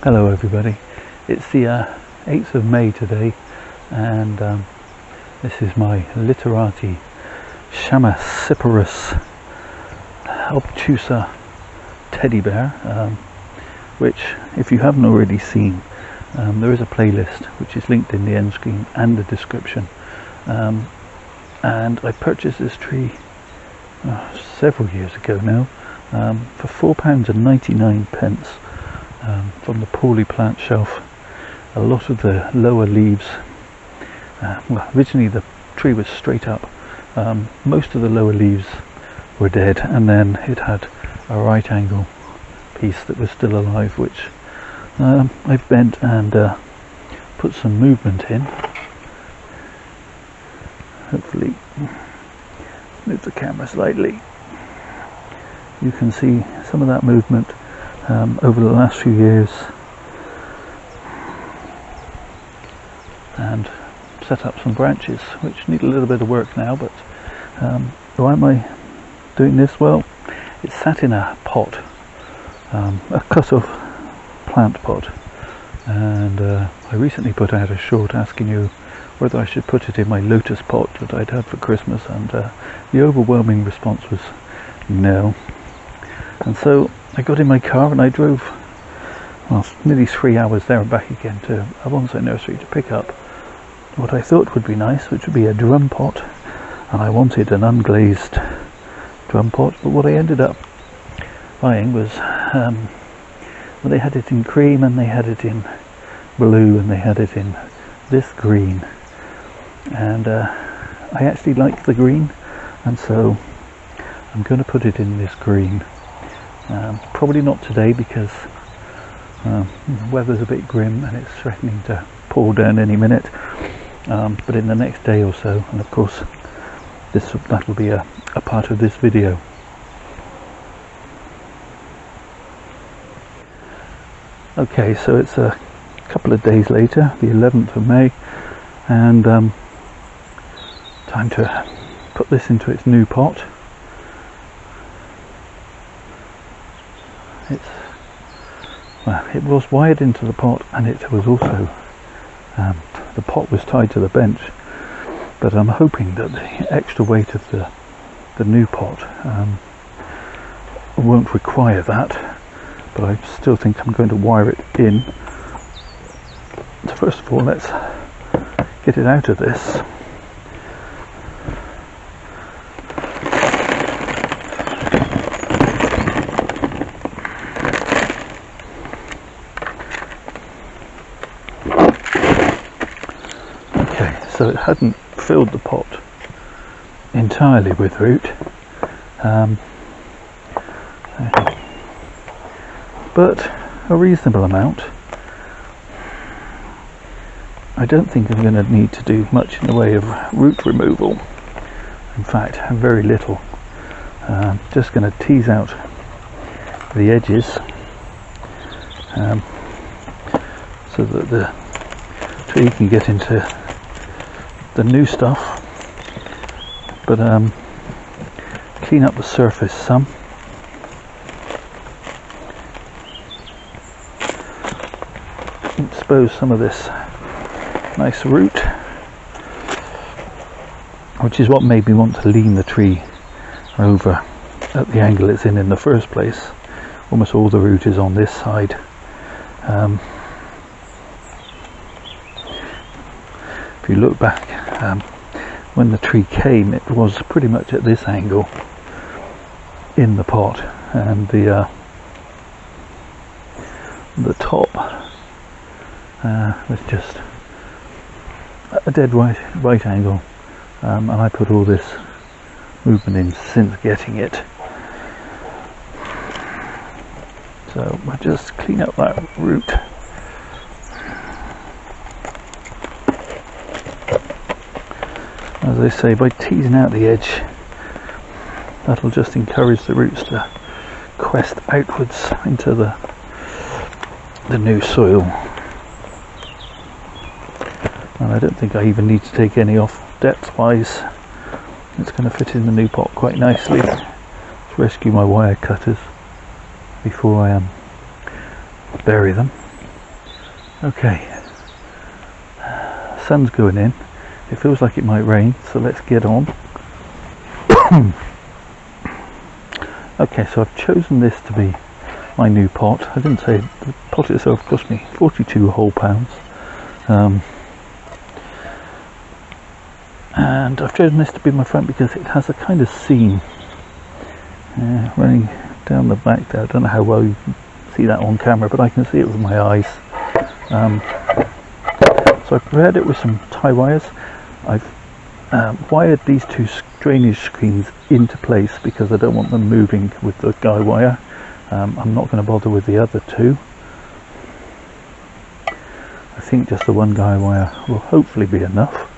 Hello everybody, it's the 8th of May today, and this is my Literati Chamaecyparis obtusa teddy bear, which, if you haven't already seen, there is a playlist which is linked in the end screen and the description, and I purchased this tree several years ago now for £4.99 from the poorly plant shelf. A lot of the lower leaves, well, originally the tree was straight up, most of the lower leaves were dead, and then it had a right angle piece that was still alive, which I've bent and put some movement in. Hopefully move the camera slightly. You can see some of that movement over the last few years, and set up some branches which need a little bit of work now, but why am I doing this? Well, it's sat in a pot, a cut-off plant pot, and I recently put out a short asking you whether I should put it in my lotus pot that I'd had for Christmas, and the overwhelming response was no. And so I got in my car and I drove, well, nearly 3 hours there and back again to a bonsai nursery to pick up what I thought would be nice, which would be a drum pot, and I wanted an unglazed drum pot. But what I ended up buying was, well, they had it in cream, and they had it in blue, and they had it in this green, and I actually like the green, and so I'm going to put it in this green. Probably not today, because the weather's a bit grim and it's threatening to pour down any minute, but in the next day or so, and of course that will be a part of this video. Okay, so it's a couple of days later, the 11th of May, and time to put this into its new pot. Well, it was wired into the pot, and it was also, the pot was tied to the bench, but I'm hoping that the extra weight of the new pot won't require that, but I still think I'm going to wire it in. So first of all, let's get it out of this. So it hadn't filled the pot entirely with root, but a reasonable amount. I don't think I'm going to need to do much in the way of root removal. In fact, very little. Just going to tease out the edges so that the tree can get into the new stuff, but clean up the surface some. Expose some of this nice root, which is what made me want to lean the tree over at the angle it's in the first place. Almost all the root is on this side. If you look back, when the tree came, it was pretty much at this angle in the pot, and the top was just a dead right angle, and I put all this movement in since getting it. So we'll just clean up that root. As I say, by teasing out the edge, that'll just encourage the roots to quest outwards into the new soil. And I don't think I even need to take any off depth wise. It's going to fit in the new pot quite nicely. Let's rescue my wire cutters before I bury them. Okay, sun's going in. It feels like it might rain, so let's get on. Okay, so I've chosen this to be my new pot. I didn't say the pot itself cost me 42 whole pounds. And I've chosen this to be my front because it has a kind of seam running down the back there. I don't know how well you can see that on camera, but I can see it with my eyes. So I've prepared it with some tie wires. I've wired these two drainage screens into place because I don't want them moving with the guy wire. I'm not going to bother with the other two. I think just the one guy wire will hopefully be enough.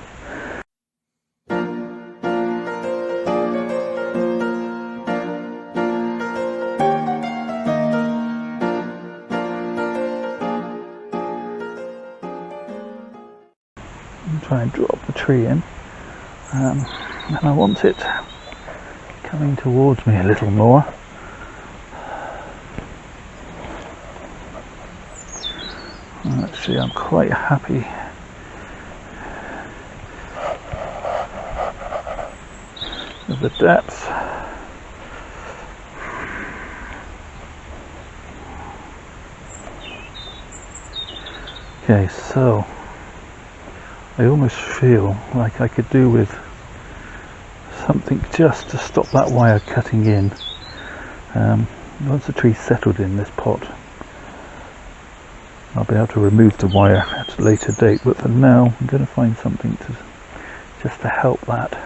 Try and drop the tree in, and I want it coming towards me a little more. Actually, I'm quite happy with the depth. Okay, so I almost feel like I could do with something just to stop that wire cutting in. Once the tree's settled in this pot, I'll be able to remove the wire at a later date, but for now I'm going to find something to just to help that.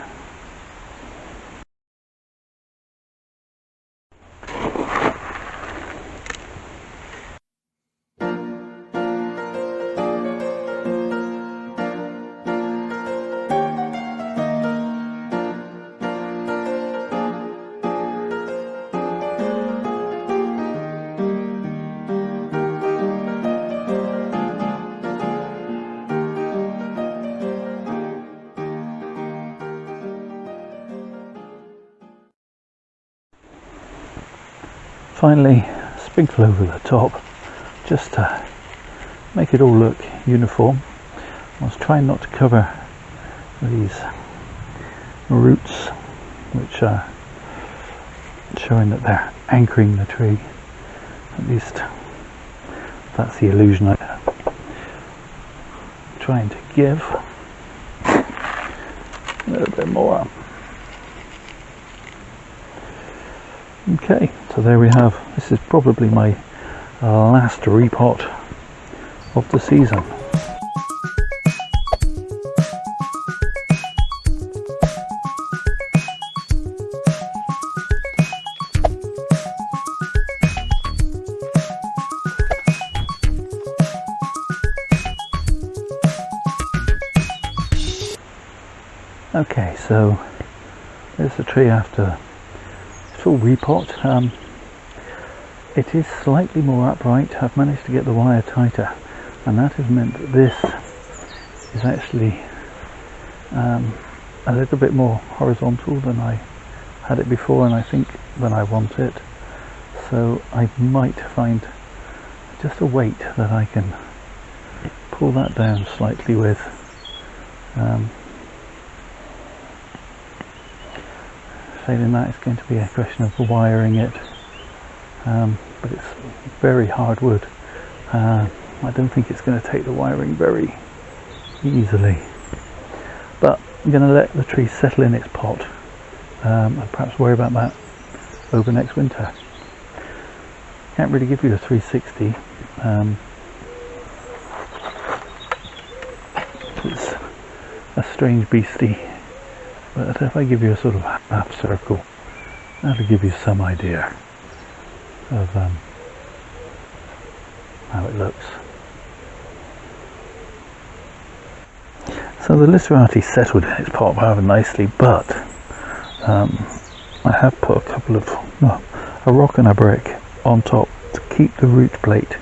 Finally, sprinkle over the top just to make it all look uniform. I was trying not to cover these roots, which are showing that they're anchoring the tree. At least that's the illusion I'm trying to give. A little bit more. Okay, so there we have. This is probably my last repot of the season. Okay, so there's the tree after full repot. It is slightly more upright. I've managed to get the wire tighter, and that has meant that this is actually a little bit more horizontal than I had it before, and I think than I want it. So I might find just a weight that I can pull that down slightly with. Failing that, it's going to be a question of wiring it, but it's very hard wood. I don't think it's going to take the wiring very easily, but I'm going to let the tree settle in its pot and perhaps worry about that over next winter. Can't really give you a 360. It's a strange beastie. But if I give you a sort of half circle, that'll give you some idea of how it looks. So the Literati settled in its pot rather nicely, but I have put a couple of a rock and a brick on top to keep the root plate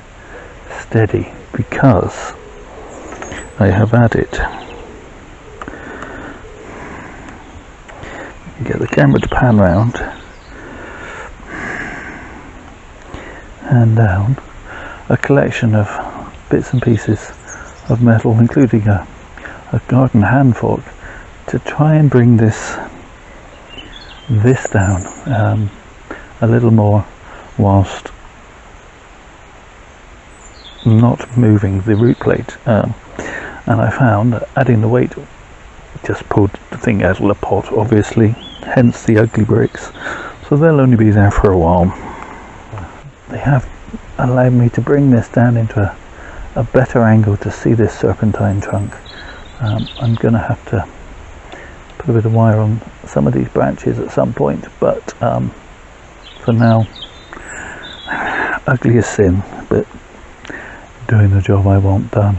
steady, because I have added, get the camera to pan round and down, a collection of bits and pieces of metal, including a garden hand fork, to try and bring this down a little more whilst not moving the root plate. And I found that adding the weight just pulled the thing out of the pot, obviously, hence the ugly bricks. So they'll only be there for a while. They have allowed me to bring this down into a better angle to see this serpentine trunk. I'm going to have to put a bit of wire on some of these branches at some point, but for now, ugly as sin, but doing the job I want done.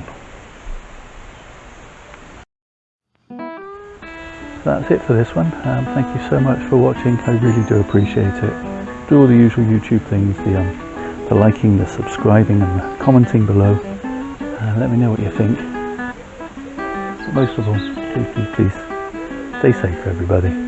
That's it for this one. Thank you so much for watching. I really do appreciate it. Do all the usual YouTube things, the liking, the subscribing and the commenting below. Let me know what you think. But most of all, please stay safe, everybody.